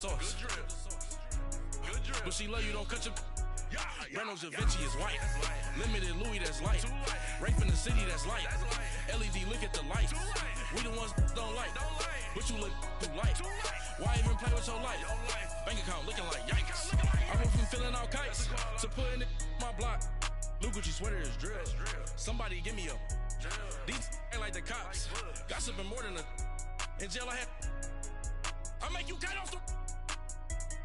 Sauce. Good drip. But she love you, don't cut your. Reynolds Da Vinci is white. Limited Louis, that's light. Rape in the city, that's light. LED, look at the light. We the ones don't like. But you look too light. Why even play with your life? Bank account looking like yikes. I went from filling out kites to putting it in my block. New Gucci sweater is drill. Somebody give me a. These ain't like the cops. Gossiping more than a. In jail I had. I make you cut off the.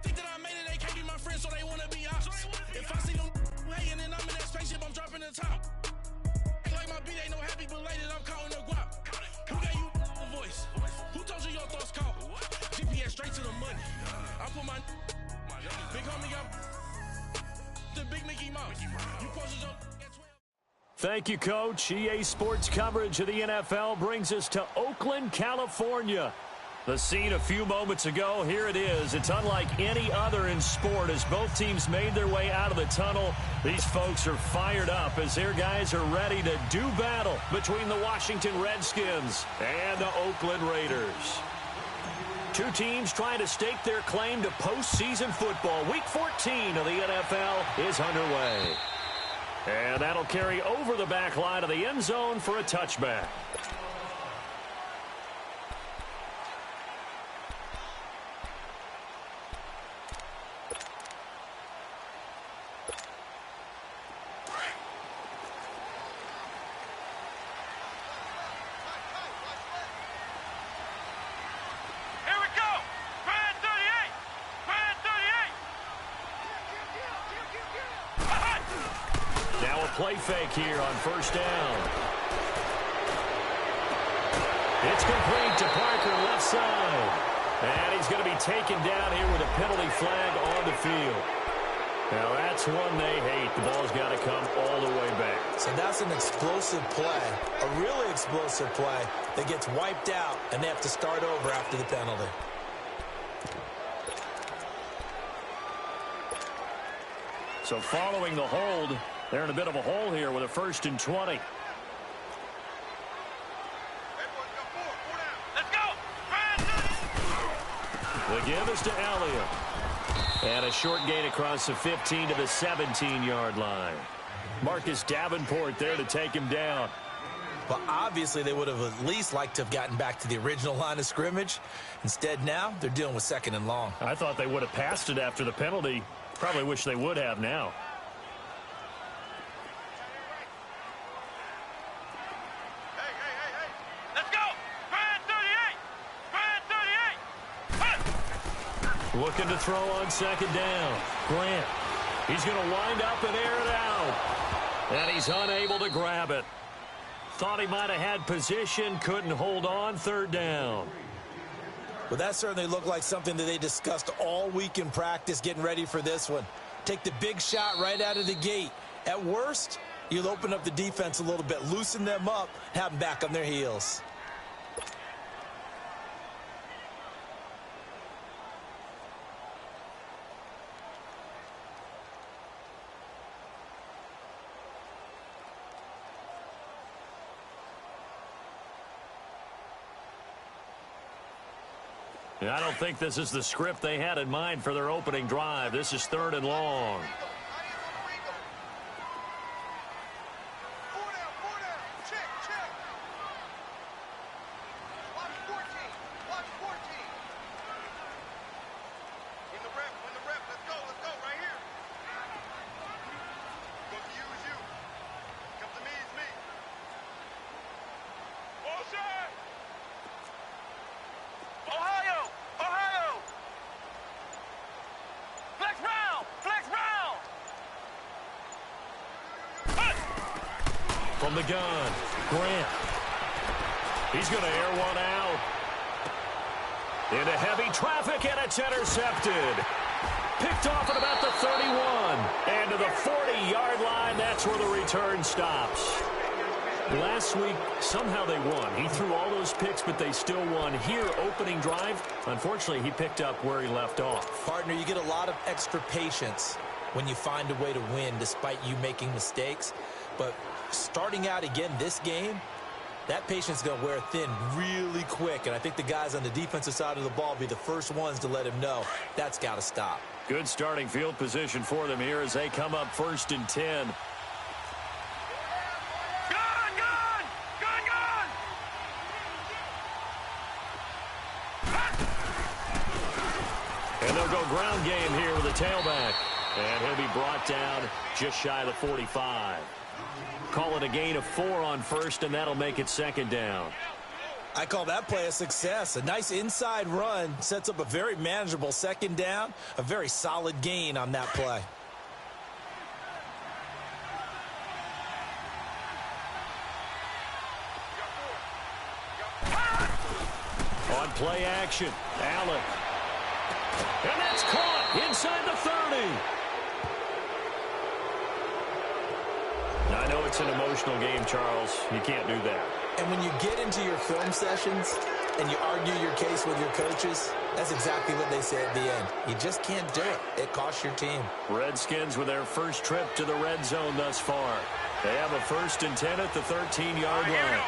Think that I made it, they can't be my friends, so they wanna be ops. If I see them hating and I'm in that spaceship, I'm dropping the top. Ain't like my beat ain't no happy belated, I'm counting the guap. Who gave you a voice? Who told you your thoughts count? GPS straight to the money. I put my big homie up the big Mickey Mouse. You posted your. Thank you, Coach. EA Sports coverage of the NFL brings us to Oakland, California. The scene a few moments ago, here it is. It's unlike any other in sport as both teams made their way out of the tunnel. These folks are fired up as their guys are ready to do battle between the Washington Redskins and the Oakland Raiders. Two teams trying to stake their claim to postseason football. Week 14 of the NFL is underway. And that'll carry over the back line of the end zone for a touchback. Play fake here on first down. It's complete to Parker, left side. And he's going to be taken down here with a penalty flag on the field. Now that's one they hate. The ball's got to come all the way back. So that's an explosive play, a really explosive play that gets wiped out, and they have to start over after the penalty. So following the hold, they're in a bit of a hole here with a 1st and 20. Let's go! The give is to Elliott. And a short gain across the 15 to the 17-yard line. Marcus Davenport there to take him down. Well, obviously they would have at least liked to have gotten back to the original line of scrimmage. Instead now, they're dealing with 2nd and long. I thought they would have passed it after the penalty. Probably wish they would have now. Looking to throw on 2nd down. Grant. He's going to wind up and air it out. And he's unable to grab it. Thought he might have had position. Couldn't hold on. 3rd down. Well, that certainly looked like something that they discussed all week in practice getting ready for this one. Take the big shot right out of the gate. At worst, you'll open up the defense a little bit, loosen them up, have them back on their heels. I don't think this is the script they had in mind for their opening drive. This is 3rd and long. From the gun, Grant. He's going to air one out. Into heavy traffic, and it's intercepted. Picked off at about the 31. And to the 40-yard line, that's where the return stops. Last week, somehow they won. He threw all those picks, but they still won. Here, opening drive, unfortunately, he picked up where he left off. Partner, you get a lot of extra patience when you find a way to win despite you making mistakes. But starting out again this game, That patience is going to wear thin really quick, and I think the guys on the defensive side of the ball will be the first ones to let him know that's got to stop. Good starting field position for them here as they come up 1st and 10. And they'll go ground game here with a tailback. And he'll be brought down just shy of the 45. Call it a gain of 4 on 1st, and that'll make it 2nd down. I call that play a success. A nice inside run sets up a very manageable 2nd down. A very solid gain on that play. On play action, Allen. And that's caught inside the 30. Now, I know it's an emotional game, Charles. You can't do that. And when you get into your film sessions and you argue your case with your coaches, that's exactly what they say at the end. You just can't do it. It costs your team. Redskins with their first trip to the red zone thus far. They have a 1st and 10 at the 13-yard line.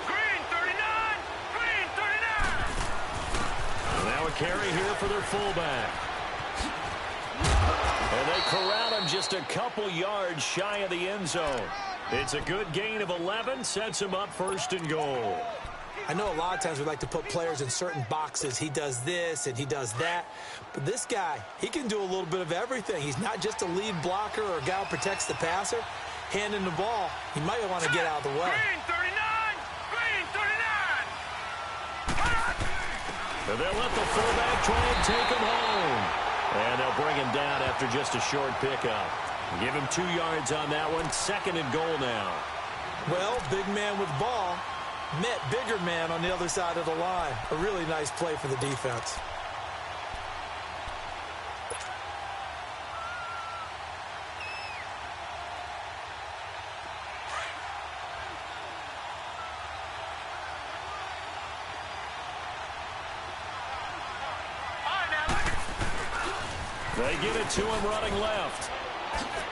Green 39! Green 39! Now a carry here for their fullback. And they corral him just a couple yards shy of the end zone. It's a good gain of 11, sets him up 1st and goal. I know a lot of times we like to put players in certain boxes. He does this and he does that. But this guy, he can do a little bit of everything. He's not just a lead blocker or a guy who protects the passer. Handing the ball, he might want to get out of the way. Green 39! Green 39! And they'll let the fullback try and take him home. And they'll bring him down after just a short pickup. Give him 2 yards on that one. 2nd and goal now. Well, big man with ball met bigger man on the other side of the line. A really nice play for the defense. They give it to him running left.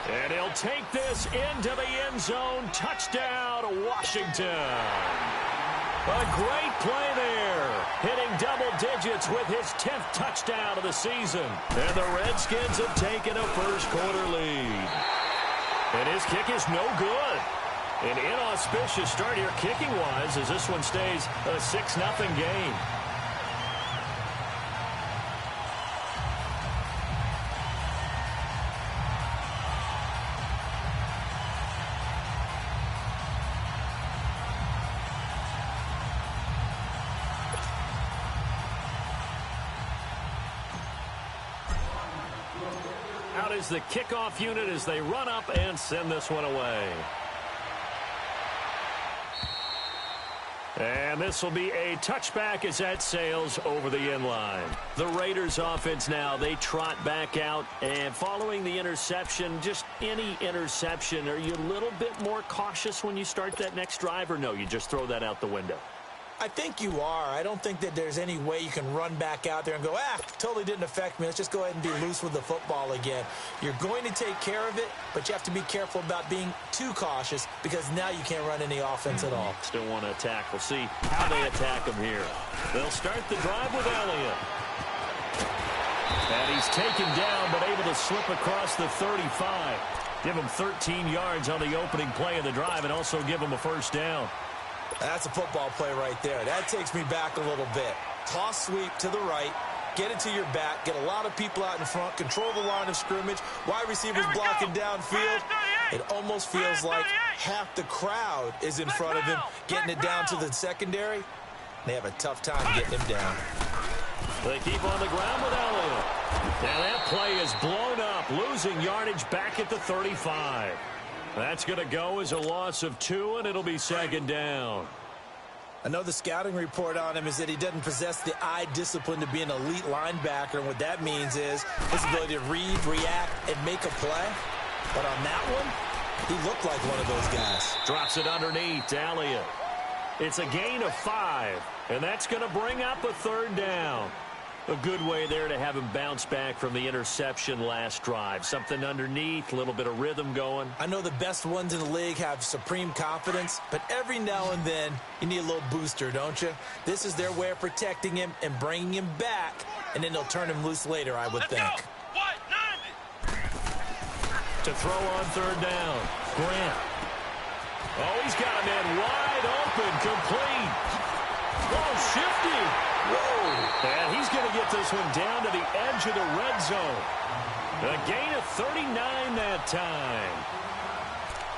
And he'll take this into the end zone. Touchdown, Washington. A great play there. Hitting double digits with his 10th touchdown of the season. And the Redskins have taken a first-quarter lead. And his kick is no good. An inauspicious start here kicking-wise as this one stays a 6-0 game. Out is the kickoff unit as they run up and send this one away. And this will be a touchback as that sails over the end line. The Raiders offense now, they trot back out. And following the interception, just any interception, are you a little bit more cautious when you start that next drive? Or no, you just throw that out the window? I think you are. I don't think that there's any way you can run back out there and go, totally didn't affect me. Let's just go ahead and be loose with the football again. You're going to take care of it, but you have to be careful about being too cautious because now you can't run any offense at all. Still want to attack. We'll see how they attack him here. They'll start the drive with Elliott. And he's taken down, but able to slip across the 35. Give him 13 yards on the opening play of the drive and also give him a first down. That's a football play right there. That takes me back a little bit. Toss sweep to the right. Get it to your back. Get a lot of people out in front. Control the line of scrimmage. Wide receivers blocking downfield. It almost feels like half the crowd is in front of him, getting it down to the secondary. They have a tough time getting him down. They keep on the ground with Elliott. Now that play is blown up, losing yardage back at the 35. That's going to go as a loss of 2, and it'll be 2nd down. Another scouting report on him is that he doesn't possess the eye discipline to be an elite linebacker, and what that means is his ability to read, react, and make a play. But on that one, he looked like one of those guys. Drops it underneath to Elliott. It's a gain of 5, and that's going to bring up a 3rd down. A good way there to have him bounce back from the interception last drive. Something underneath, a little bit of rhythm going. I know the best ones in the league have supreme confidence, but every now and then you need a little booster, don't you? This is their way of protecting him and bringing him back, and then they'll turn him loose later, I would think. What? 90. To throw on third down, Grant. Oh, he's got a man wide open, complete. Whoa, shifty. Whoa. And he's going to get this one down to the edge of the red zone. A gain of 39 that time.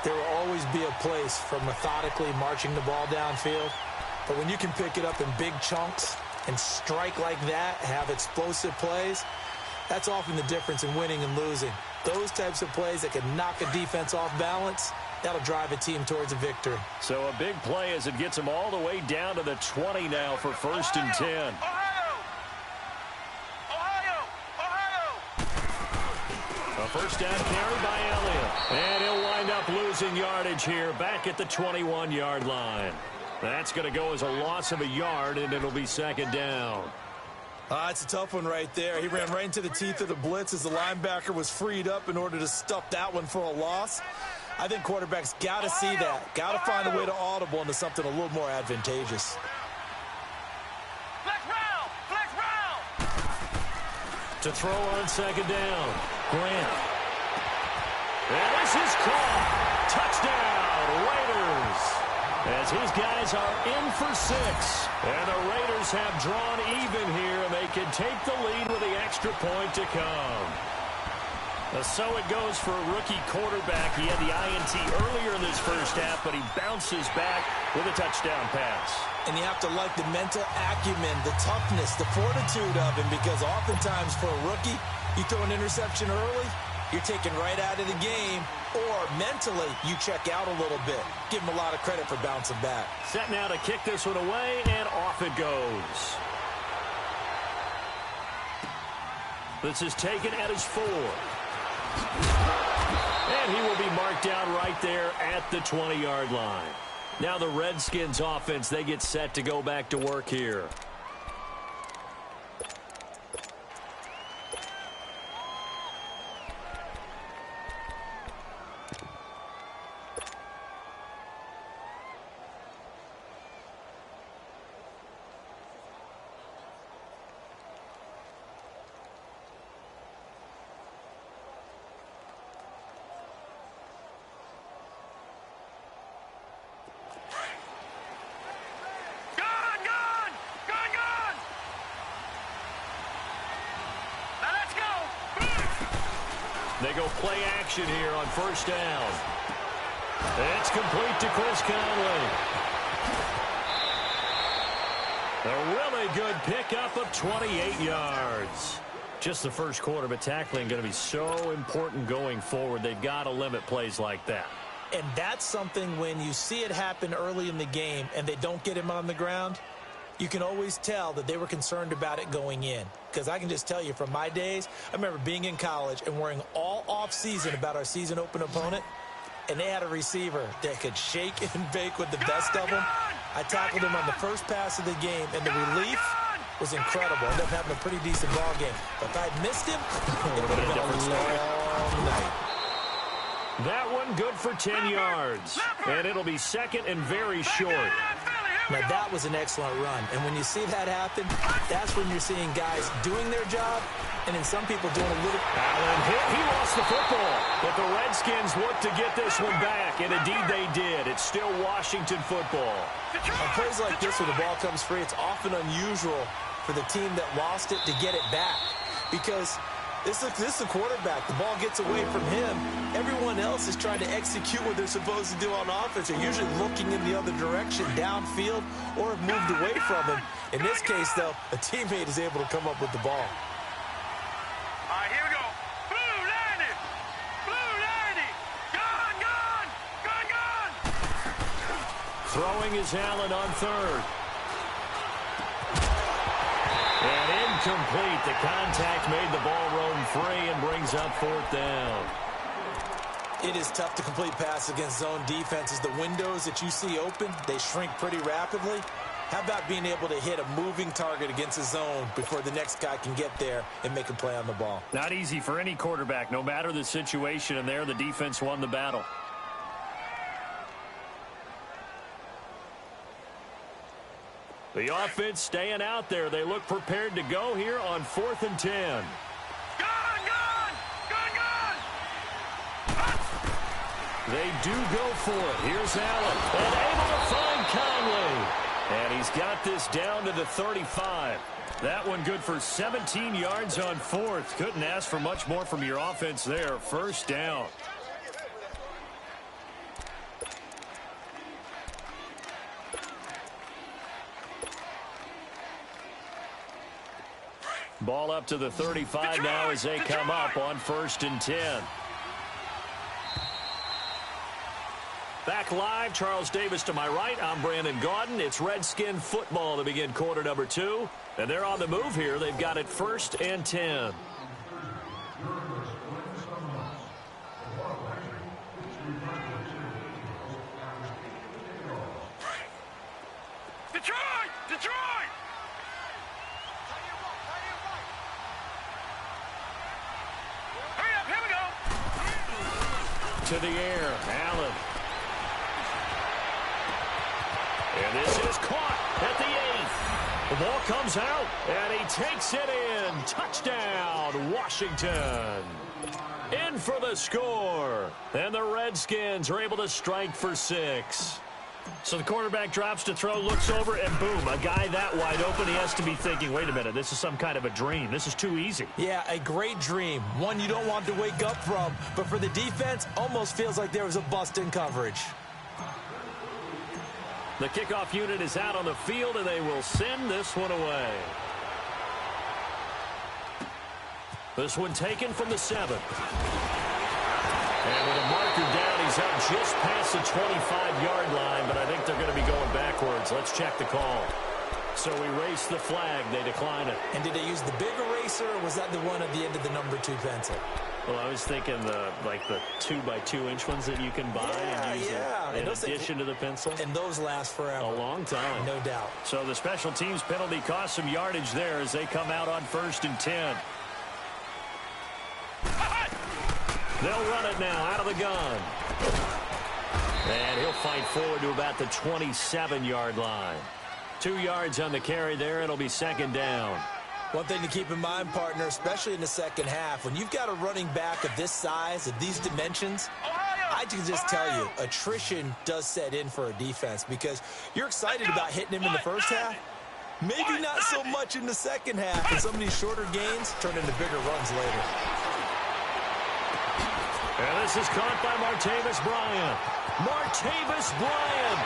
There will always be a place for methodically marching the ball downfield. But when you can pick it up in big chunks and strike like that, have explosive plays, that's often the difference in winning and losing. Those types of plays that can knock a defense off balance, that'll drive a team towards a victory. So a big play as it gets him all the way down to the 20 now for 1st and 10. A first down carry by Elliott. And he'll wind up losing yardage here back at the 21-yard line. That's going to go as a loss of a yard, and it'll be 2nd down. It's a tough one right there. He ran right into the teeth of the blitz as the linebacker was freed up in order to stuff that one for a loss. I think quarterbacks got to see that. Got to find a way to audible into something a little more advantageous. Flex round. To throw on 2nd down, Grant. And this is caught. Touchdown, Raiders. As his guys are in for 6. And the Raiders have drawn even here, and they can take the lead with the extra point to come. So it goes for a rookie quarterback. He had the INT earlier in this first half, but he bounces back with a touchdown pass. And you have to like the mental acumen, the toughness, the fortitude of him, because oftentimes for a rookie, you throw an interception early, you're taken right out of the game, or mentally you check out a little bit. Give him a lot of credit for bouncing back. Set now to kick this one away, and off it goes. This is taken at his 4. And he will be marked down right there at the 20-yard line. Now the Redskins offense, they get set to go back to work here. They go play action here on 1st down. It's complete to Chris Conley. A really good pickup of 28 yards. Just the first quarter, but tackling going to be so important going forward. They've got to limit plays like that. And that's something when you see it happen early in the game and they don't get him on the ground, you can always tell that they were concerned about it going in. Because I can just tell you from my days, I remember being in college and worrying all off-season about our season open opponent, and they had a receiver that could shake and bake with the best of them. I tackled him on the first pass of the game, and the relief was incredible. Ended up having a pretty decent ball game. But if I'd missed him, it would have been a long night. That one good for 10 yards. And it'll be 2nd and very short. Now, that was an excellent run. And when you see that happen, that's when you're seeing guys doing their job and then some people doing a little... Allen hit. He lost the football. But the Redskins look to get this one back. And indeed they did. It's still Washington football. On plays like this where the ball comes free, it's often unusual for the team that lost it to get it back. Because this is the quarterback. The ball gets away from him. Everyone else is trying to execute what they're supposed to do on offense. They're usually looking in the other direction, downfield, or have moved away from him. In this case, though, a teammate is able to come up with the ball. All right, here we go. Blue 90. Blue 90. Gun. Throwing is Allen on 3rd. And incomplete. The contact made the ball roam free and brings up 4th down. It is tough to complete passes against zone defenses. The windows that you see open, they shrink pretty rapidly. How about being able to hit a moving target against his zone before the next guy can get there and make a play on the ball? Not easy for any quarterback, no matter the situation, and there the defense won the battle. The offense staying out there. They look prepared to go here on 4th and 10. They do go for it. Here's Allen. And able to find Conley. And he's got this down to the 35. That one good for 17 yards on 4th. Couldn't ask for much more from your offense there. First down. Ball up to the 35 now as they come up on 1st and 10. Back live, Charles Davis to my right. I'm Brandon Gaudin. It's Redskin football to begin quarter number 2. And they're on the move here. They've got it 1st and 10. Detroit! Detroit! Hurry up, here we go! To the air, Allen. And this is caught at the 8th. The ball comes out, and he takes it in. Touchdown, Washington. In for the score. And the Redskins are able to strike for 6. So the quarterback drops to throw, looks over, and boom, a guy that wide open, he has to be thinking, wait a minute, this is some kind of a dream. This is too easy. Yeah, a great dream. One you don't want to wake up from. But for the defense, almost feels like there was a bust in coverage. The kickoff unit is out on the field, and they will send this one away. This one taken from the 7th. And with a marker down, he's up just past the 25-yard line, but I think they're going to be going backwards. Let's check the call. So erase the flag. They decline it. And did they use the big eraser, or was that the one at the end of the number 2 pencil? Well, I was thinking the 2x2-inch ones that you can buy and use in addition to the pencil. And those last forever. A long time. No doubt. So the special teams penalty cost some yardage there as they come out on 1st and 10. They'll run it now out of the gun. And he'll fight forward to about the 27-yard line. 2 yards on the carry there. It'll be 2nd down. One thing to keep in mind, partner, especially in the second half, when you've got a running back of this size, of these dimensions, I can just tell you, attrition does set in for a defense because you're excited about hitting him in the first half. Maybe not so much in the second half, and some of these shorter gains turn into bigger runs later. And this is caught by Martavis Bryant. Martavis Bryant.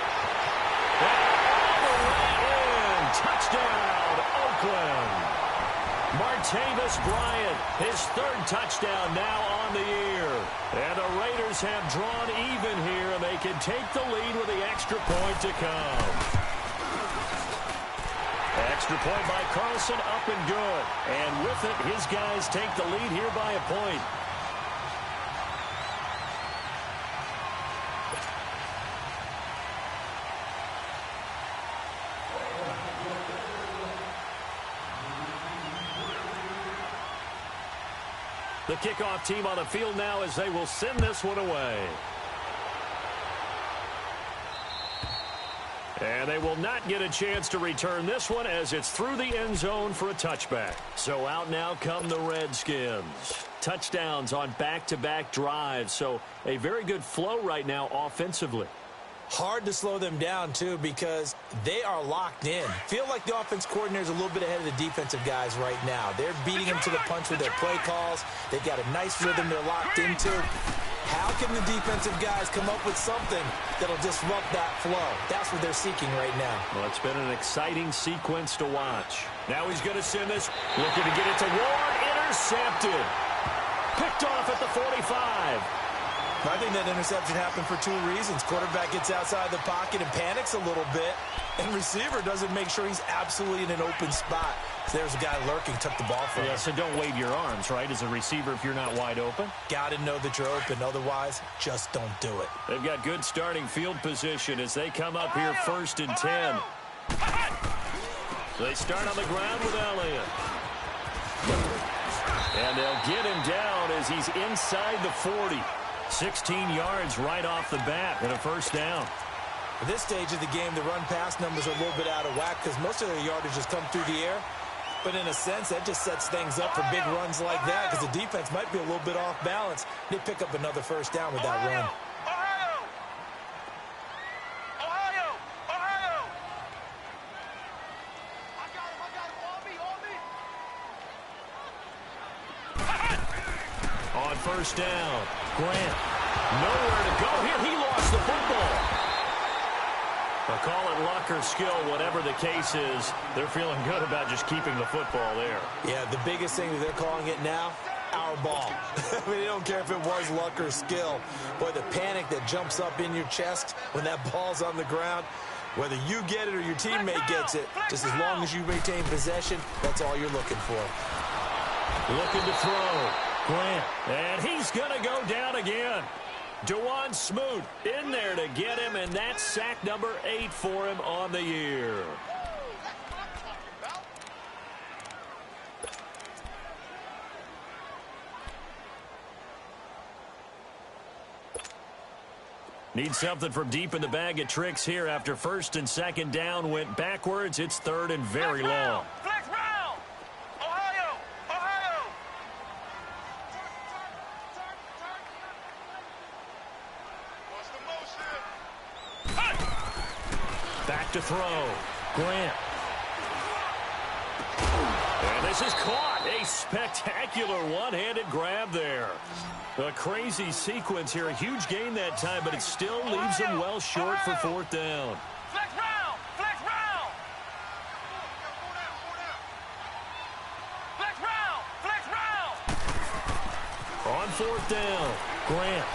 And all the way in. Touchdown, Oakland. Martavis Bryant, his 3rd touchdown now on the year. And the Raiders have drawn even here, and they can take the lead with the extra point to come. Extra point by Carlson, up and good. And with it, his guys take the lead here by a point. The kickoff team on the field now as they will send this one away. And they will not get a chance to return this one as it's through the end zone for a touchback. So out now come the Redskins. Touchdowns on back-to-back drives. So a very good flow right now offensively. Hard to slow them down, too, because they are locked in. Feel like the offense coordinator is a little bit ahead of the defensive guys right now. They're beating them to the punch with their play calls. They've got a nice rhythm they're locked into. How can the defensive guys come up with something that'll disrupt that flow? That's what they're seeking right now. Well, it's been an exciting sequence to watch. Now he's going to send this. Looking to get it to Ward. Intercepted. Picked off at the 45. I think that interception happened for 2 reasons. Quarterback gets outside the pocket and panics a little bit, and receiver doesn't make sure he's absolutely in an open spot. So there's a guy lurking, took the ball from him. Yeah, so don't wave your arms, right, as a receiver if you're not wide open. Got to know that you're open. Otherwise, just don't do it. They've got good starting field position as they come up here 1st and 10. They start on the ground with Elliott. And they'll get him down as he's inside the 40. 16 yards right off the bat and a first down. At this stage of the game, the run-pass numbers are a little bit out of whack because most of their yardage has come through the air. But in a sense, that just sets things up for big runs like that because the defense might be a little bit off balance. They pick up another first down with that run. On first down, Grant. Nowhere to go here. He lost the football. They'll call it luck or skill, whatever the case is. They're feeling good about just keeping the football there. Yeah, the biggest thing that they're calling it now, our ball. I mean, they don't care if it was luck or skill. Boy, the panic that jumps up in your chest when that ball's on the ground, whether you get it or your teammate gets it, just as long as you maintain possession, that's all you're looking for. Looking to throw. Grant. And he's going to go down again. Dewan Smoot in there to get him, and that's sack number 8 for him on the year. Need something from deep in the bag of tricks here after first and second down went backwards. It's third and very long. Flex round! Ohio! Ohio! What's the motion? Back to throw. Grant. And this is caught. A spectacular one-handed grab there. A crazy sequence here. A huge gain that time, but it still leaves him well short for fourth down. Flex round! Flex round! Flex round! Flex round! On fourth down, Grant.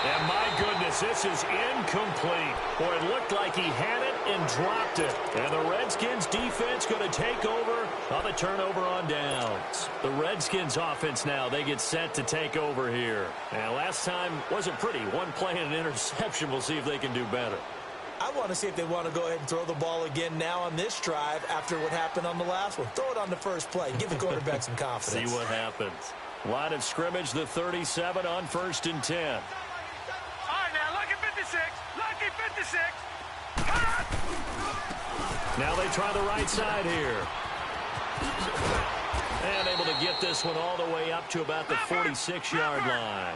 And my goodness, this is incomplete. Boy, it looked like he had it and dropped it. And the Redskins defense going to take over on the turnover on downs. The Redskins offense now, they get set to take over here. And last time wasn't pretty. One play and an interception. We'll see if they can do better. I want to see if they want to go ahead and throw the ball again now on this drive after what happened on the last one. Throw it on the first play. Give the quarterback some confidence. See what happens. Line of scrimmage, the 37 on first and 10. All right, now, lucky 56. Lucky 56. Now they try the right side here. And able to get this one all the way up to about the 46-yard line.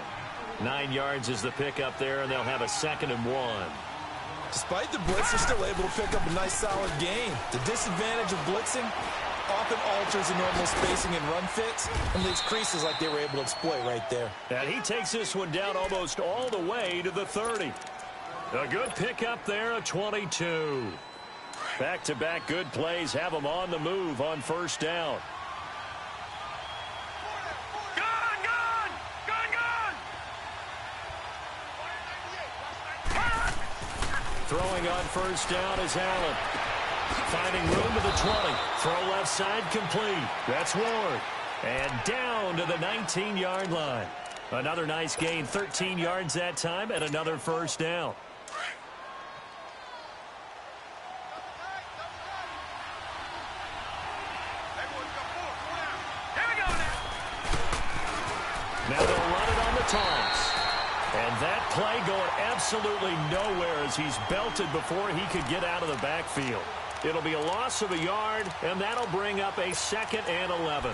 9 yards is the pickup there, and they'll have a 2nd and 1. Despite the blitz, they're still able to pick up a nice, solid gain. The disadvantage of blitzing often alters the normal spacing and run fits and leaves creases like they were able to exploit right there. And he takes this one down almost all the way to the 30. A good pickup there, a 22. Back-to-back good plays have them on the move on first down. Gun, gun! Gun, gun! Throwing on first down is Allen. Finding room to the 20. Throw left side complete. That's Ward. And down to the 19-yard line. Another nice gain, 13 yards that time, and another first down. Now they'll run it on the toss. And that play going absolutely nowhere as he's belted before he could get out of the backfield. It'll be a loss of a yard, and that'll bring up a 2nd and 11.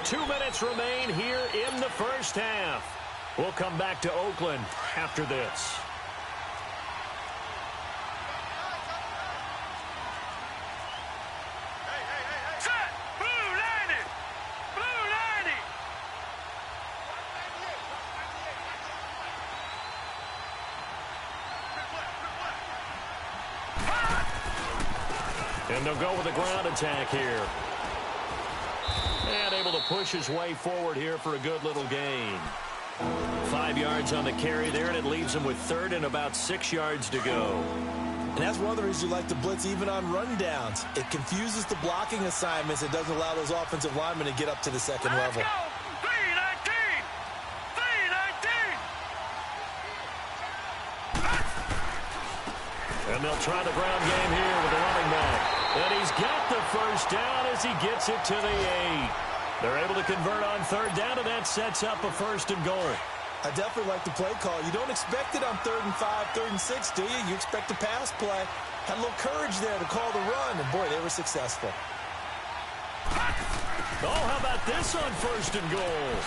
Two minutes remain here in the first half. We'll come back to Oakland after this. Set! Blue 90! Blue 90! And they'll go with a ground attack here. And able to push his way forward here for a good little gain. 5 yards on the carry there, and it leaves him with 3rd and about 6 yards to go. And that's one of the reasons you like to blitz even on rundowns. It confuses the blocking assignments. It doesn't allow those offensive linemen to get up to the second level. Let's go. 319. 319. And they'll try the ground game here with the running back. And he's got the first down as he gets it to the 8. They're able to convert on third down, and that sets up a 1st and goal. I definitely like the play call. You don't expect it on 3rd and 5, 3rd and 6, do you? You expect a pass play. Had a little courage there to call the run, and boy, they were successful. Oh, how about this on 1st and goal?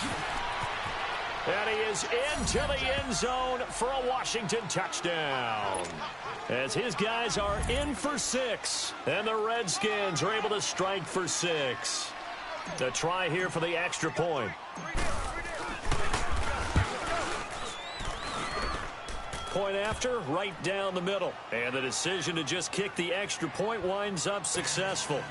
And he is into the end zone for a Washington touchdown. As his guys are in for 6, and the Redskins are able to strike for 6. The try here for the extra point. Point after, right down the middle. And the decision to just kick the extra point winds up successful.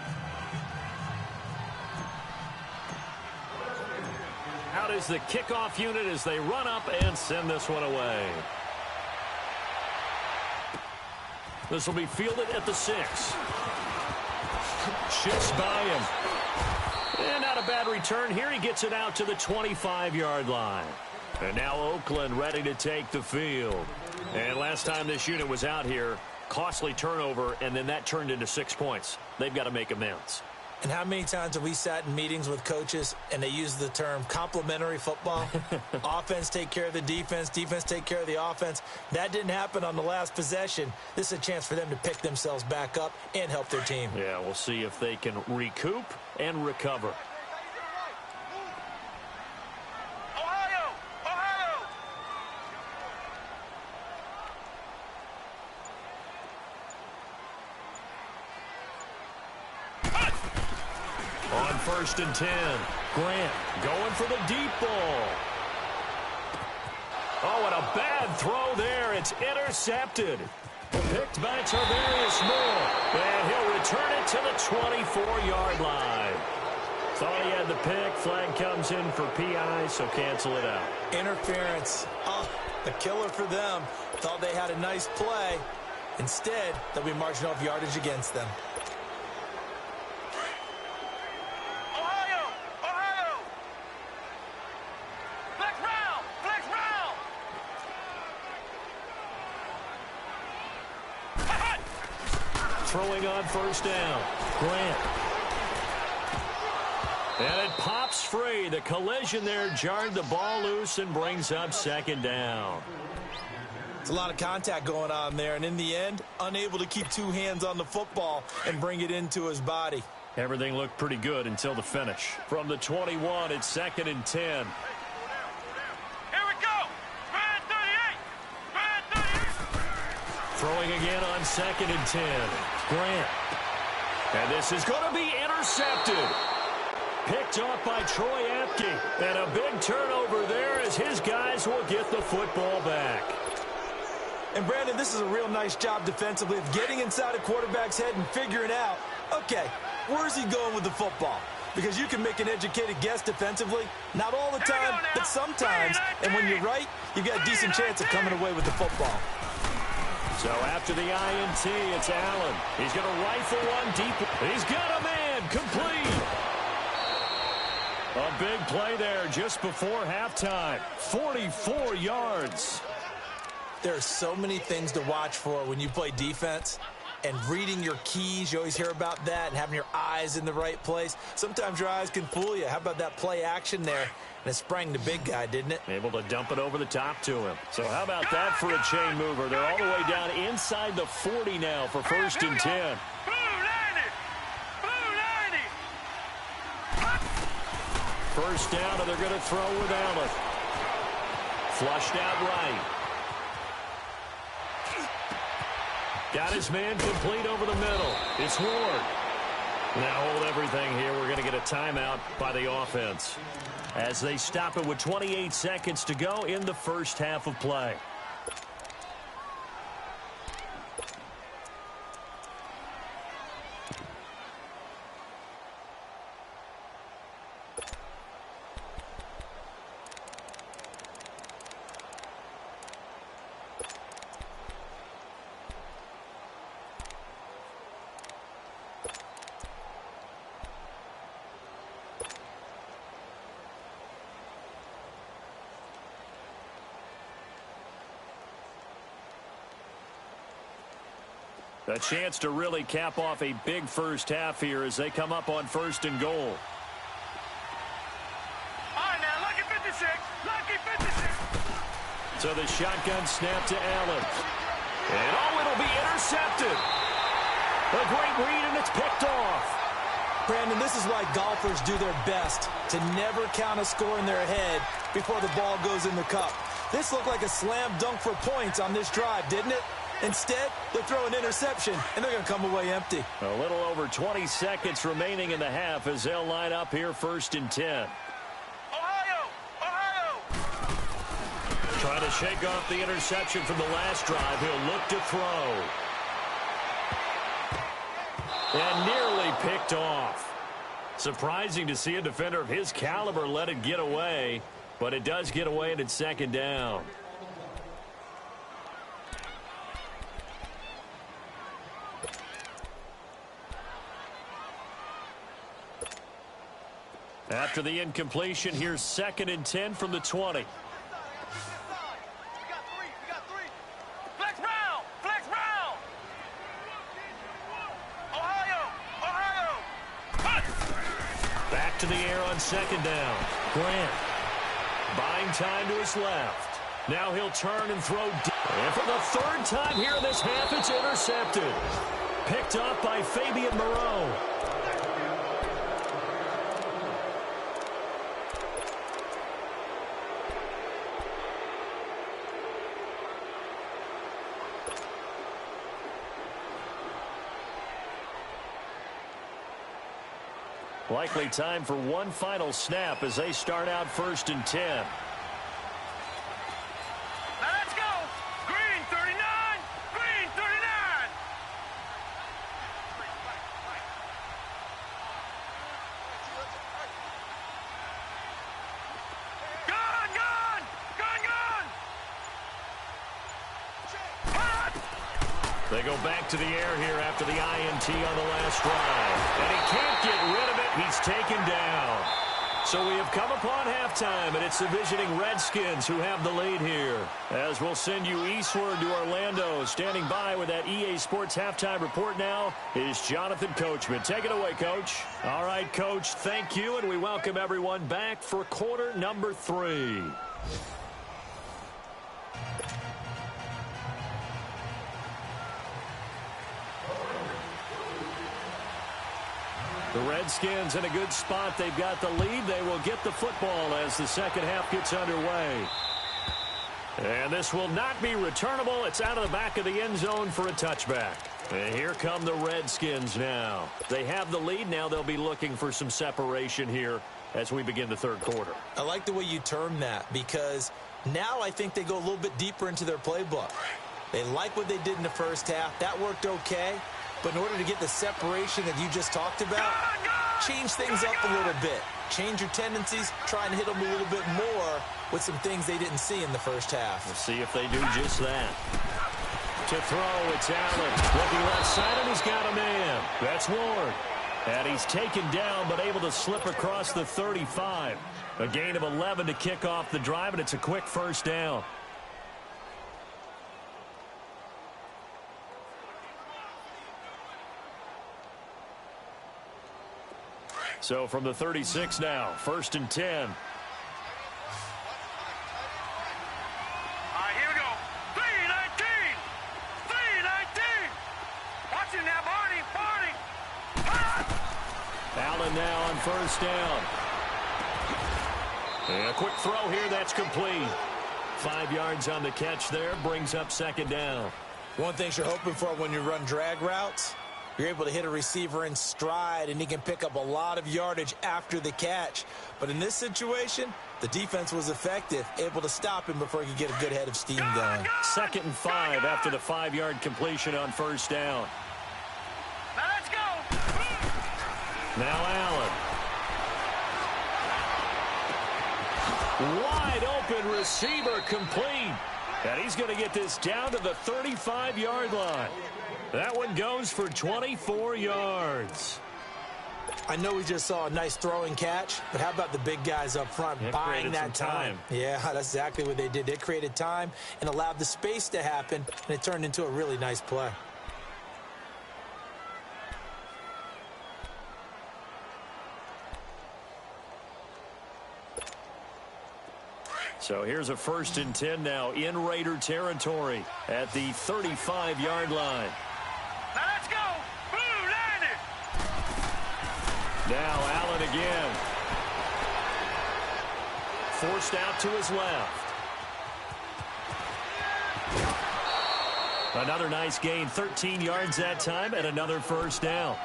Out is the kickoff unit as they run up and send this one away. This will be fielded at the 6. Shifts by him. And not a bad return here. He gets it out to the 25-yard line. And now Oakland ready to take the field. And last time this unit was out here, costly turnover, and then that turned into 6 points. They've got to make amends. And how many times have we sat in meetings with coaches and they use the term complementary football? Offense take care of the defense, defense take care of the offense. That didn't happen on the last possession. This is a chance for them to pick themselves back up and help their team. Yeah, we'll see if they can recoup and recover. On 1st and 10, Grant going for the deep ball. Oh, and a bad throw there. It's intercepted. Picked by Tarvarius Moore. And he'll return it to the 24-yard line. Thought he had the pick. Flag comes in for PI, so cancel it out. Interference. Oh, a killer for them. Thought they had a nice play. Instead, they'll be marching off yardage against them. Throwing on 1st down. Grant. And it pops free. The collision there jarred the ball loose and brings up 2nd down. It's a lot of contact going on there, and in the end, unable to keep 2 hands on the football and bring it into his body. Everything looked pretty good until the finish. From the 21, it's 2nd and 10. Here we go. Spread 38. Spread 38. Throwing again on 2nd and 10. Grant. And this is going to be intercepted. Picked off by Troy Apke. And a big turnover there as his guys will get the football back. And, Brandon, this is a real nice job defensively of getting inside a quarterback's head and figuring out, okay, where's he going with the football? Because you can make an educated guess defensively. Not all the time, but sometimes. And when you're right, you've got a decent chance of coming away with the football. So after the INT, it's Allen. He's going to rifle one deep. He's got a man complete. A big play there just before halftime. 44 yards. There are so many things to watch for when you play defense. And reading your keys, you always hear about that, and having your eyes in the right place. Sometimes your eyes can fool you. How about that play action there? And it sprang the big guy, didn't it? Able to dump it over the top to him. So how about that for a chain mover? They're all the way down inside the 40 now for 1st and 10. First down, and they're going to throw with Allen. Flushed out right. Got his man complete over the middle. It's Ward. Now hold everything here. We're going to get a timeout by the offense as they stop it with 28 seconds to go in the first half of play. A chance to really cap off a big first half here as they come up on 1st and goal. All right, now, lucky 56. Lucky 56. So the shotgun snap to Allen. And it'll be intercepted. A great read, and it's picked off. Brandon, this is why golfers do their best to never count a score in their head before the ball goes in the cup. This looked like a slam dunk for points on this drive, didn't it? Instead, they throw an interception, and they're going to come away empty. A little over 20 seconds remaining in the half as they'll line up here 1st and 10. Ohio! Ohio! Trying to shake off the interception from the last drive. He'll look to throw. And nearly picked off. Surprising to see a defender of his caliber let it get away, but it does get away and it's 2nd down. After the incompletion, here's 2nd and 10 from the 20. Flex round! Flex round! Ohio! Ohio! Back to the air on 2nd down. Grant buying time to his left. Now he'll turn and throw deep. And for the 3rd time here in this half, it's intercepted. Picked up by Fabian Moreau. Likely time for one final snap as they start out 1st and 10. Now let's go! Green 39! Green 39! Gun! Gun! Gun! Gun! They go back to the air here after the INT on the last drive. And he can't get rid of it. He's taken down. So we have come upon halftime, and it's the visiting Redskins who have the lead here. As we'll send you eastward to Orlando. Standing by with that EA Sports halftime report now is Jonathan Coachman. Take it away, Coach. All right, Coach, thank you, and we welcome everyone back for quarter number 3. The Redskins in a good spot. They've got the lead. They will get the football as the 2nd half gets underway. And this will not be returnable. It's out of the back of the end zone for a touchback. And here come the Redskins now. They have the lead. Now they'll be looking for some separation here as we begin the 3rd quarter. I like the way you term that because now I think they go a little bit deeper into their playbook. They like what they did in the 1st half. That worked okay. But in order to get the separation that you just talked about, change things up a little bit. Change your tendencies, try and hit them a little bit more with some things they didn't see in the 1st half. We'll see if they do just that. To throw, it's Allen. Looking left side, and he's got a man. That's Ward. And he's taken down, but able to slip across the 35. A gain of 11 to kick off the drive, and it's a quick 1st down. So from the 36 now, 1st and 10. All right, here we go. 319! 319! Watch it now, Barney! Barney! Allen now on 1st down. And a quick throw here, that's complete. 5 yards on the catch there, brings up 2nd down. One thing you're hoping for when you run drag routes, you're able to hit a receiver in stride, and he can pick up a lot of yardage after the catch. But in this situation, the defense was effective, able to stop him before he could get a good head of steam going. 2nd and 5 after the 5-yard completion on 1st down. Now let's go! Now Allen. Wide open receiver complete. And he's going to get this down to the 35-yard line. That one goes for 24 yards. I know we just saw a nice throwing catch, but how about the big guys up front buying that time? Yeah, that's exactly what they did. They created time and allowed the space to happen, and it turned into a really nice play. So here's a 1st and 10 now in Raider territory at the 35-yard line. Now let's go. Blue, line it. Now Allen again. Forced out to his left. Another nice gain, 13 yards that time, and another 1st down.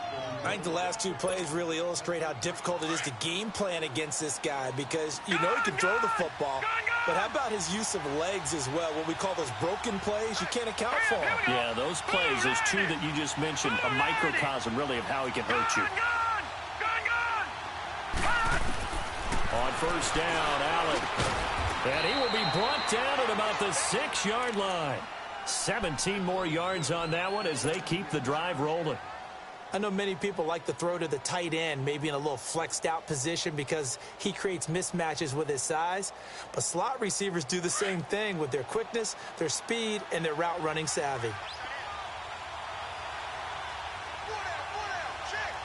I think the last 2 plays really illustrate how difficult it is to game plan against this guy because you know he can throw the football, but how about his use of legs as well, what we call those broken plays? You can't account for them. Yeah, those plays, those 2 that you just mentioned, a microcosm really of how he can hurt you. On 1st down, Allen. And he will be brought down at about the 6-yard line. 17 more yards on that one as they keep the drive rolling. I know many people like to throw to the tight end, maybe in a little flexed out position because he creates mismatches with his size. But slot receivers do the same thing with their quickness, their speed, and their route running savvy.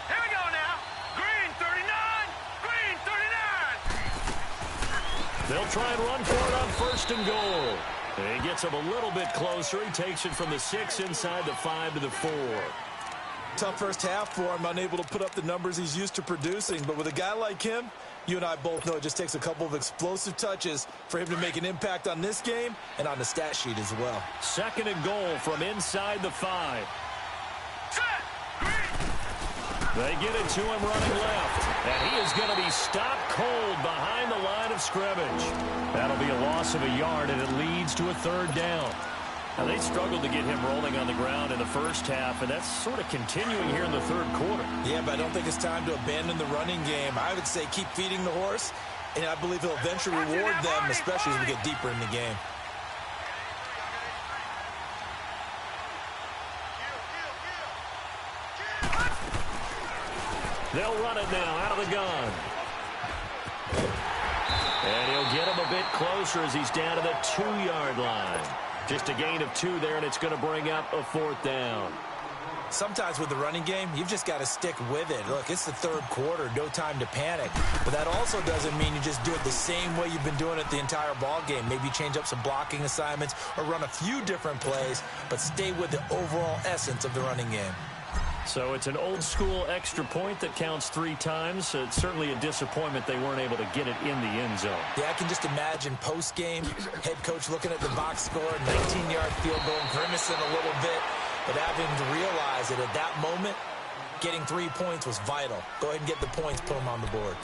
Here we go now. Green 39. Green 39. They'll try and run for it on 1st and goal. And he gets him a little bit closer. He takes it from the 6 inside the 5 to the 4. Tough first half for him, unable to put up the numbers he's used to producing. But with a guy like him, you and I both know it just takes a couple of explosive touches for him to make an impact on this game and on the stat sheet as well. 2nd and goal from inside the 5. They get it to him running left. And he is going to be stopped cold behind the line of scrimmage. That'll be a loss of a yard, and it leads to a 3rd down. Now, they struggled to get him rolling on the ground in the first half, and that's sort of continuing here in the 3rd quarter. Yeah, but I don't think it's time to abandon the running game. I would say keep feeding the horse, and I believe he'll eventually reward them, especially as we get deeper in the game. They'll run it now out of the gun. And he'll get him a bit closer as he's down to the 2-yard line. Just a gain of 2 there, and it's going to bring up a 4th down. Sometimes with the running game, you've just got to stick with it. Look, it's the 3rd quarter, no time to panic. But that also doesn't mean you just do it the same way you've been doing it the entire ball game. Maybe change up some blocking assignments or run a few different plays, but stay with the overall essence of the running game. So it's an old-school extra point that counts 3 times. It's certainly a disappointment they weren't able to get it in the end zone. Yeah, I can just imagine post-game, head coach looking at the box score, 19-yard field goal, grimacing a little bit, but having to realize that at that moment, getting 3 points was vital. Go ahead and get the points, put them on the board.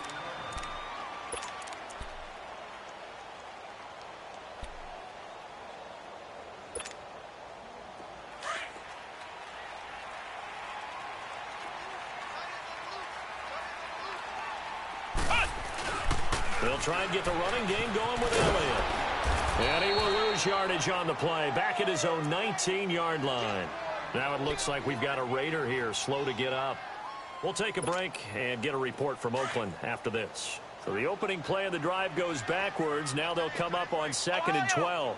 They'll try and get the running game going with Elliott. And he will lose yardage on the play, back at his own 19-yard line. Now it looks like we've got a Raider here, slow to get up. We'll take a break and get a report from Oakland after this. So the opening play of the drive goes backwards. Now they'll come up on 2nd and 12.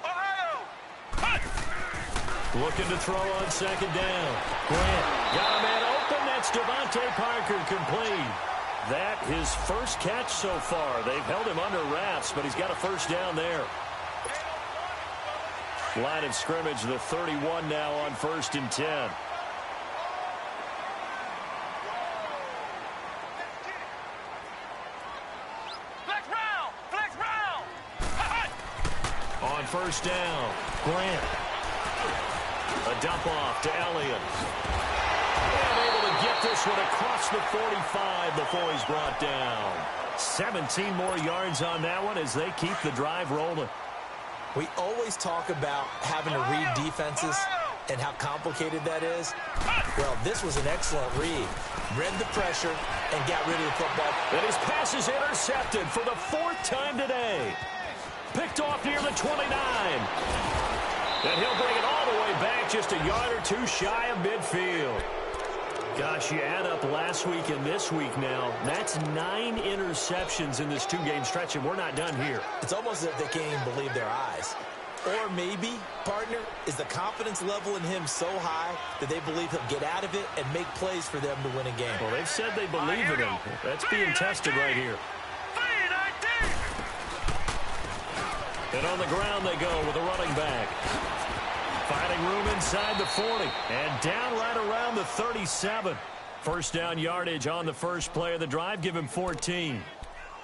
Looking to throw on 2nd down. Grant got a man open. That's Devontae Parker complete. That his first catch so far. They've held him under wraps, but he's got a 1st down there. Line of scrimmage, the 31 now on 1st and 10. Flex round. On 1st down, Grant. A dump off to Elliott. And able to get this one across the 45 before he's brought down. 17 more yards on that one as they keep the drive rolling. We always talk about having to read defenses and how complicated that is. Well, this was an excellent read. Read the pressure and got rid of the football. And his pass is intercepted for the 4th time today. Picked off near the 29. And he'll bring it all the way back just a yard or 2 shy of midfield. Gosh, you add up last week and this week now. That's 9 interceptions in this 2-game stretch, and we're not done here. It's almost as if they can't even believe their eyes. Or maybe, partner, is the confidence level in him so high that they believe he'll get out of it and make plays for them to win a game. Well, they've said they believe in him. That's being tested right here. And on the ground they go with a running back. Finding room inside the 40. And down right around the 37. First down yardage on the first play of the drive. Give him 14.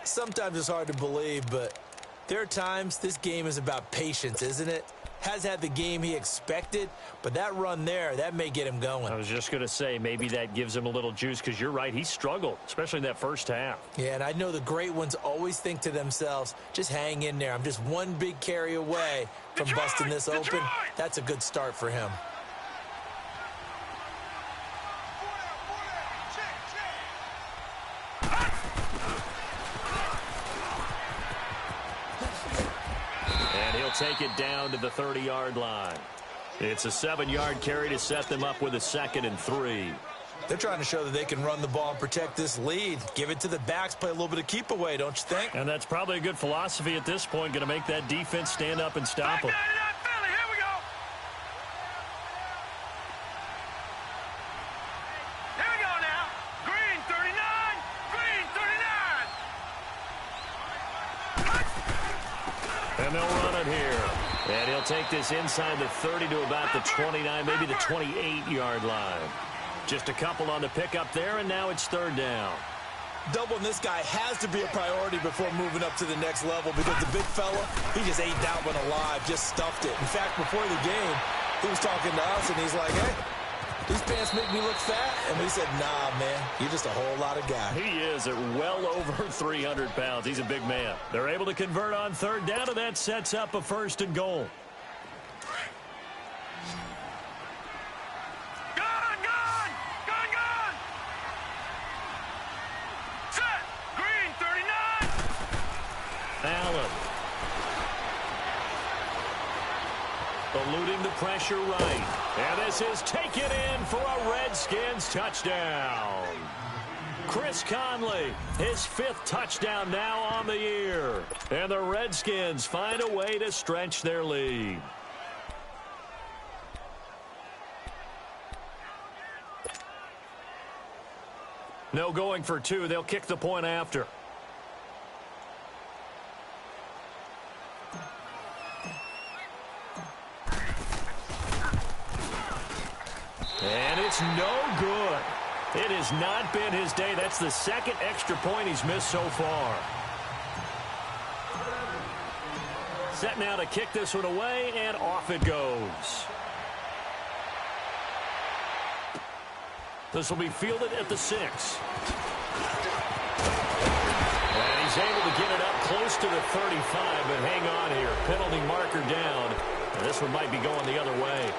Sometimes it's hard to believe, but there are times this game is about patience, isn't it? Has had the game he expected, but that run there, that may get him going. I was just going to say, maybe that gives him a little juice, because you're right, he struggled, especially in that first half. Yeah, and I know the great ones always think to themselves, just hang in there. I'm just one big carry away from busting this open. That's a good start for him. Take it down to the 30-yard line. It's a 7-yard carry to set them up with a 2nd and 3. They're trying to show that they can run the ball and protect this lead. Give it to the backs, play a little bit of keep away, don't you think? And that's probably a good philosophy at this point, going to make that defense stand up and stop them. Here we go. Here we go now. Green 39. Green 39. And they'll run it here. And he'll take this inside the 30 to about the 29, maybe the 28-yard line. Just a couple on the pickup there, and now it's 3rd down. Doubling this guy has to be a priority before moving up to the next level, because the big fella, he just ate that one alive, just stuffed it. In fact, before the game, he was talking to us, and he's like, hey, these pants make me look fat. And we said, nah, man, you're just a whole lot of guy. He is at well over 300 pounds. He's a big man. They're able to convert on 3rd down, and that sets up a 1st and goal. Allen. Eluding the pressure right. And this is taken in for a Redskins touchdown. Chris Conley, his 5th touchdown now on the year. And the Redskins find a way to stretch their lead. No going for 2. They'll kick the point after. And it's no good. It has not been his day. That's the 2nd extra point he's missed so far. Set now to kick this one away, and off it goes. This will be fielded at the 6. And he's able to get it up close to the 35, but hang on here. Penalty marker down. And this one might be going the other way.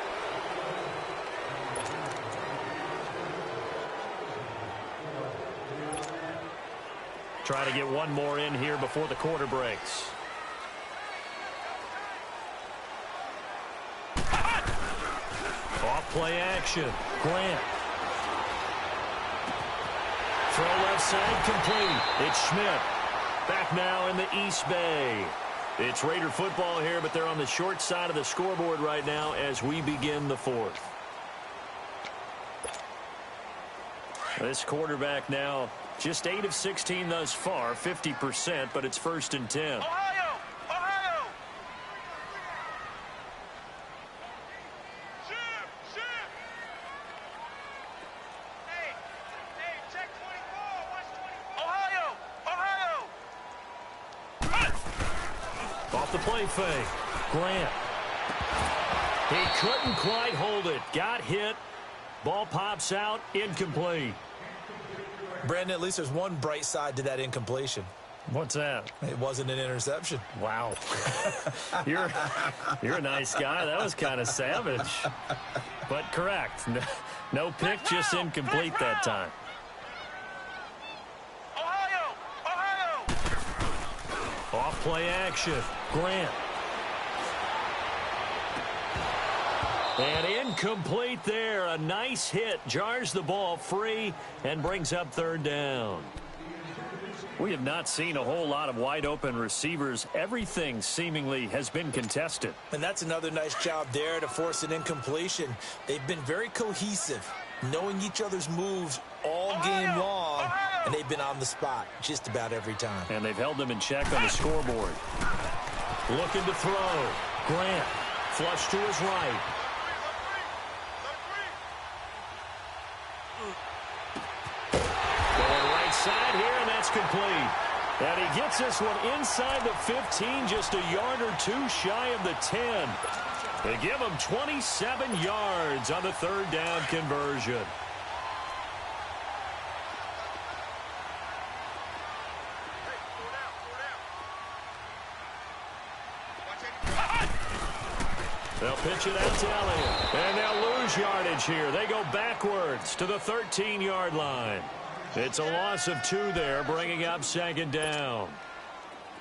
Trying to get one more in here before the quarter breaks. Off play action. Grant. Throw left side complete. It's Schmidt. Back now in the East Bay. It's Raider football here, but they're on the short side of the scoreboard right now as we begin the 4th. This quarterback now just 8 of 16 thus far, 50%, but it's 1st and 10. Ohio! Ohio! Shoot! Shoot! Hey, check 24. Watch 24. Ohio! Off the play fake. Grant. He couldn't quite hold it. Got hit. Ball pops out. Incomplete. Brandon, at least there's one bright side to that incompletion. What's that? It wasn't an interception. Wow. You're a nice guy. That was kind of savage. But correct. No pick, just incomplete that time. Ohio! Ohio! Off play action. Grant. And incomplete there. A nice hit. Jars the ball free and brings up 3rd down. We have not seen a whole lot of wide open receivers. Everything seemingly has been contested. And that's another nice job there to force an incompletion. They've been very cohesive, knowing each other's moves all game long, and they've been on the spot just about every time. And they've held them in check on the scoreboard. Looking to throw. Grant. Flush to his right. Going right side here, and that's complete. And he gets this one inside the 15, just a yard or two shy of the 10. They give him 27 yards on the third down conversion. They'll pitch it out to Elliott. And they'll lose yardage here. They go backwards to the 13-yard line. It's a loss of 2 there, bringing up second down.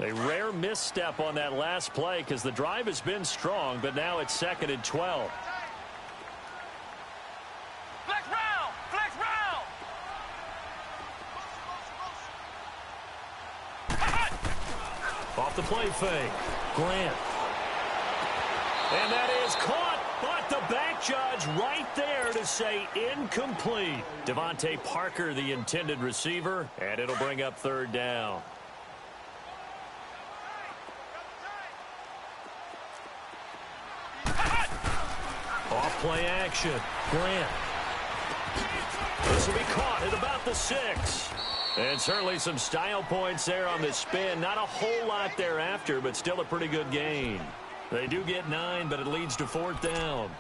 A rare misstep on that last play because the drive has been strong, but now it's 2nd and 12. Flex round! Flex round! Off the play fake. Grant. And that is caught, but the back judge right there to say incomplete. Devontae Parker, the intended receiver, and it'll bring up third down. Off play action. Grant. This will be caught at about the 6. And certainly some style points there on the spin. Not a whole lot thereafter, but still a pretty good gain. They do get 9, but it leads to 4th down.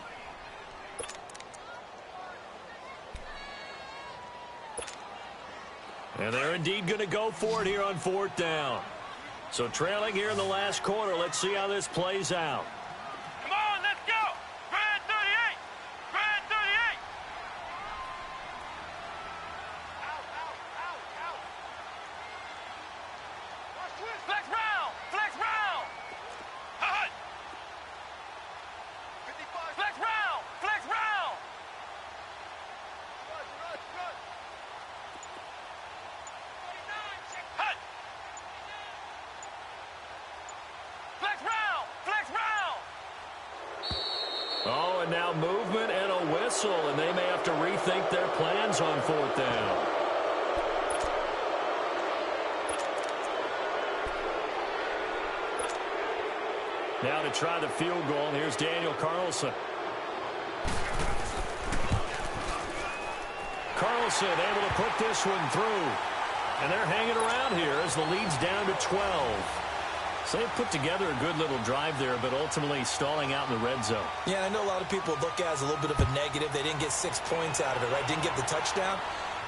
And they're indeed going to go for it here on 4th down. So trailing here in the last quarter, let's see how this plays out. Come on, let's go! Grand 38! Grand 38! Out! Flex round! Flex round! Hut! Flex round! Flex round! Hut! Flex round! Flex round! Oh, and now movement and a whistle, and they may have to rethink their plans on 4th down. Now to try the field goal, and here's Daniel Carlson. Carlson able to put this one through. And they're hanging around here as the lead's down to 12. So they put together a good little drive there, but ultimately stalling out in the red zone. Yeah, I know a lot of people look at it as a little bit of a negative. They didn't get 6 points out of it, right? Didn't get the touchdown.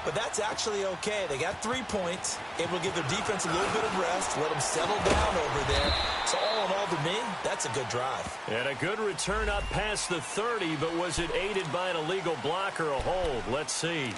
But that's actually okay. They got 3 points, able to give their defense a little bit of rest, let them settle down over there. So all in all, to me, that's a good drive. And a good return up past the 30, but was it aided by an illegal block or a hold? Let's see.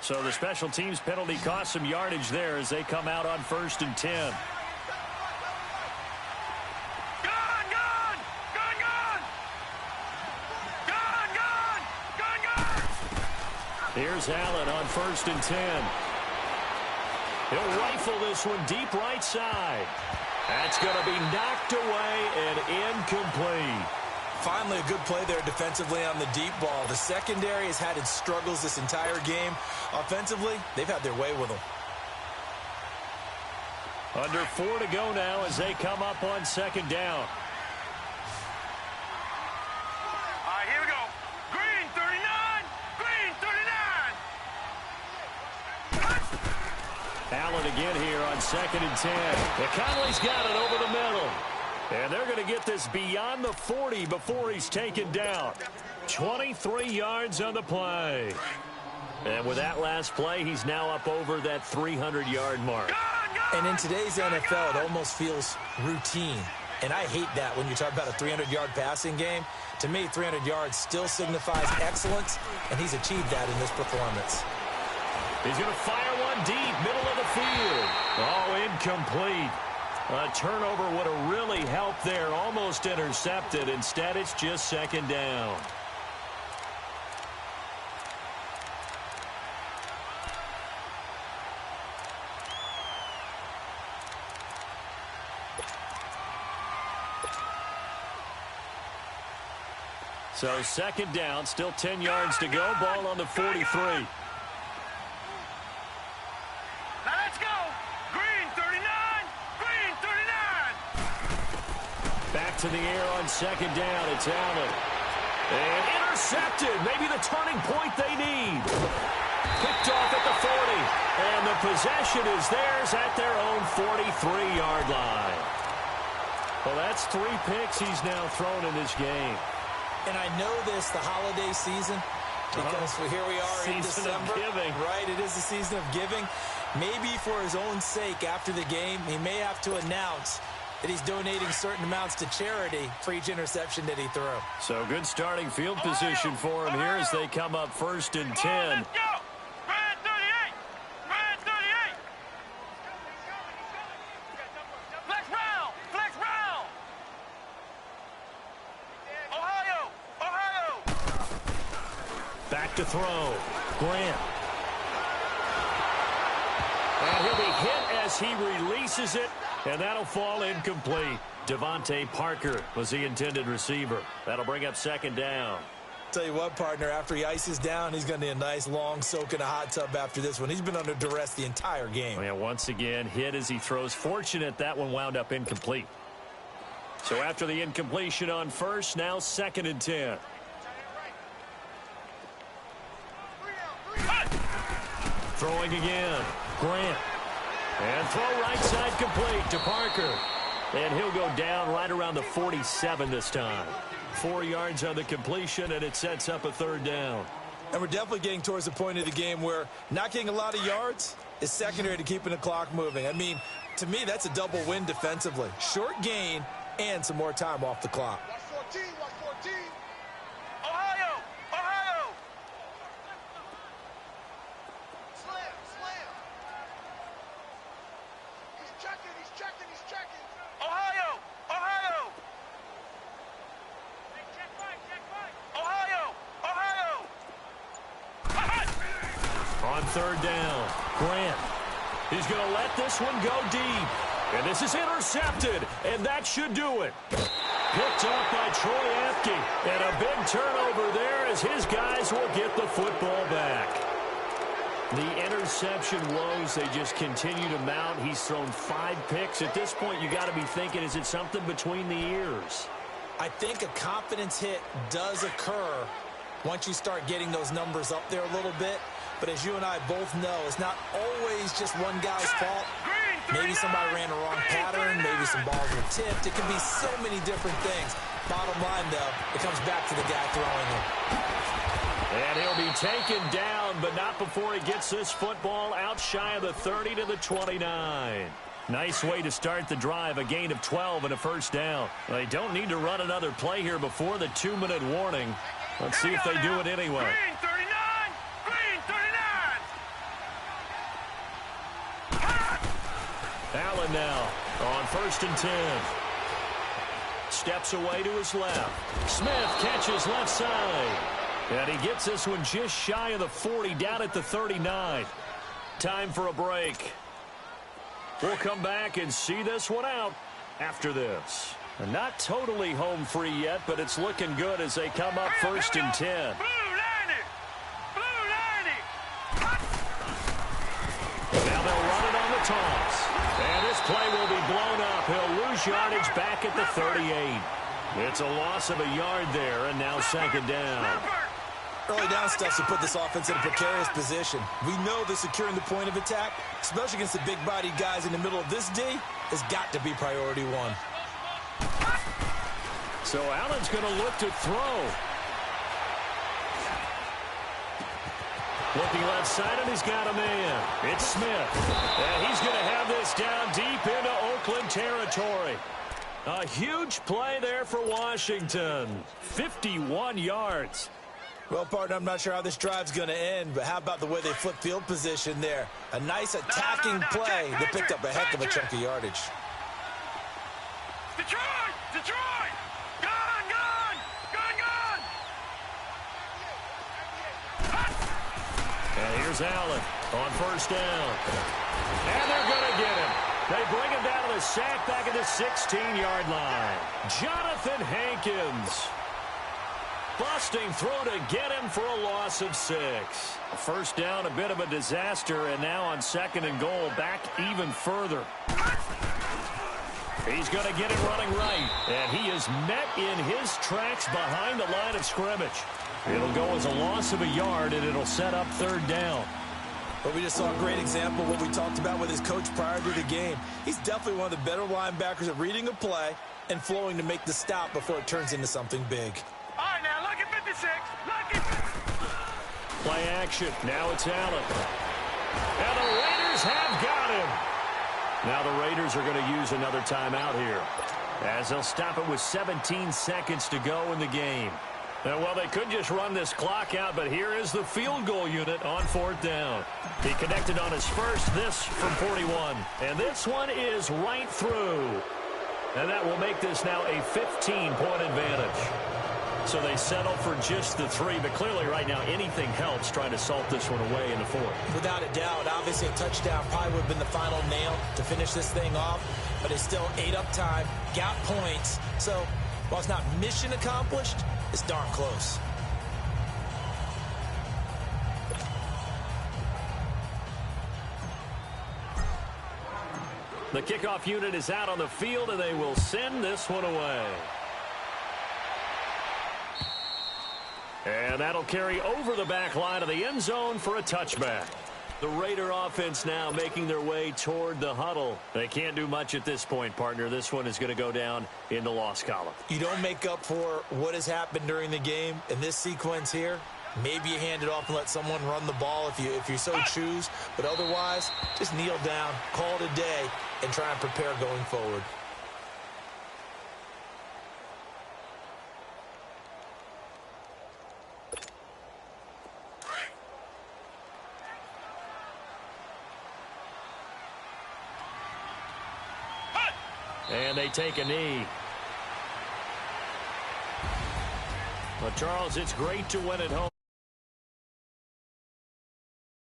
So the special teams penalty cost some yardage there as they come out on 1st and 10. Gun! Gun! Gun! Gun! Gun! Gun! Gun! Gun! Here's Allen on 1st and 10. He'll rifle this one deep right side. That's going to be knocked away and incomplete. Finally, a good play there defensively on the deep ball. The secondary has had its struggles this entire game. Offensively, they've had their way with them. Under 4 to go now as they come up on 2nd down. All right, here we go. Green 39! Green 39! Allen again here on 2nd and 10. And Conley's got it over the middle. And they're going to get this beyond the 40 before he's taken down. 23 yards on the play. And with that last play, he's now up over that 300-yard mark. And in today's NFL, it almost feels routine. And I hate that when you talk about a 300-yard passing game. To me, 300 yards still signifies excellence, and he's achieved that in this performance. He's going to fire one deep, middle of the field. Oh, incomplete. A turnover would have really helped there, almost intercepted. Instead, it's just 2nd down. So second down, still 10 yards to go. Ball on the 43. Now let's go. Green 39. Green 39. Back to the air on second down. It's Allen. And intercepted. Maybe the turning point they need. Picked off at the 40. And the possession is theirs at their own 43-yard line. Well, that's 3 picks he's now thrown in this game. And I know this, the holiday season, because here we are in December. Season of giving. Right, it is the season of giving. Maybe for his own sake after the game, he may have to announce that he's donating certain amounts to charity for each interception that he threw. So good starting field position for him here as they come up 1st and 10. Let's go. Red 38. Red 38. Flex round. Flex round. Ohio. Ohio. Back to throw. Grant. And he'll be hit as he releases it, and that'll fall incomplete. Devontae Parker was the intended receiver. That'll bring up second down. Tell you what, partner, after he ices down, he's going to need a nice long soak in a hot tub after this one. He's been under duress the entire game. Yeah, once again, hit as he throws. Fortunate that one wound up incomplete. So after the incompletion on first, now 2nd and 10. Throwing again. Grant. And throw right side complete to Parker. And he'll go down right around the 47 this time. 4 yards on the completion, and it sets up a 3rd down. And we're definitely getting towards the point of the game where not getting a lot of yards is secondary to keeping the clock moving. I mean, to me, that's a double win defensively. Short gain and some more time off the clock. Watch 14. Watch 14. Ohio. Ohio. Slam. Slam. He's checking. He's checking. He's checking. Ohio. Ohio. Check right. Check right. Ohio. Ohio. On 3rd down, Grant. He's going to let this one go deep. And this is intercepted, and that should do it. Picked off by Troy Apke. And a big turnover there as his guys will get the football back. The interception woes, they just continue to mount. He's thrown 5 picks. At this point, you got to be thinking, is it something between the ears? I think a confidence hit does occur once you start getting those numbers up there a little bit. But as you and I both know, it's not always just one guy's fault. Maybe somebody ran the wrong pattern. Maybe some balls were tipped. It can be so many different things. Bottom line, though, it comes back to the guy throwing it. And he'll be taken down, but not before he gets this football out shy of the 30 to the 29. Nice way to start the drive, a gain of 12 and a 1st down. They don't need to run another play here before the 2-minute warning. Let's see if they do it anyway. Green 39. Green 39. Allen now on 1st and 10. Steps away to his left. Smith catches left side. And he gets this one just shy of the 40, down at the 39. Time for a break. We'll come back and see this one out after this. And not totally home free yet, but it's looking good as they come up 1st and 10. Blue 90. Blue 90. Now they'll run it on the toss. And this play will be blown up. He'll lose yardage back at the 38. It's a loss of a yard there, and now 2nd down. Early down stuff to put this offense in a precarious position. We know that securing the point of attack, especially against the big-bodied guys in the middle of this D, has got to be priority 1. So Allen's going to look to throw. Looking left side, and he's got a man. It's Smith. And he's going to have this down deep into Oakland territory. A huge play there for Washington. 51 yards. Well, partner, I'm not sure how this drive's going to end, but how about the way they flip field position there? A nice attacking play that picked up a heck of a chunk of yardage. Detroit! Detroit! Gun! Gun! Gun! Gun! And here's Allen on 1st down. And they're going to get him. They bring him down to the sack back at the 16-yard line. Jonathan Hankins. busting through to get him for a loss of 6. First down, a bit of a disaster, and now on 2nd and goal, back even further. He's going to get it running right, and he is met in his tracks behind the line of scrimmage. It'll go as a loss of a yard, and it'll set up 3rd down. But we just saw a great example of what we talked about with his coach prior to the game. He's definitely one of the better linebackers at reading a play and flowing to make the stop before it turns into something big. All right, now look at 56. Look at... Play action. Now it's Allen. And the Raiders have got him. Now the Raiders are going to use another timeout here, as they'll stop it with 17 seconds to go in the game. And, well, they could just run this clock out, but here is the field goal unit on 4th down. He connected on his first, this from 41. And this one is right through. And that will make this now a 15-point advantage. So they settle for just the 3, but clearly right now anything helps trying to salt this one away in the 4th. Without a doubt, obviously a touchdown probably would have been the final nail to finish this thing off, but it's still ate up time, got points. So while it's not mission accomplished, it's darn close. The kickoff unit is out on the field, and they will send this one away. And that'll carry over the back line of the end zone for a touchback. The Raider offense now making their way toward the huddle. They can't do much at this point, partner. This one is going to go down in the loss column. You don't make up for what has happened during the game in this sequence here. Maybe you hand it off and let someone run the ball if you so choose. But otherwise, just kneel down, call it a day, and try and prepare going forward. And they take a knee. Well, Charles, it's great to win at home.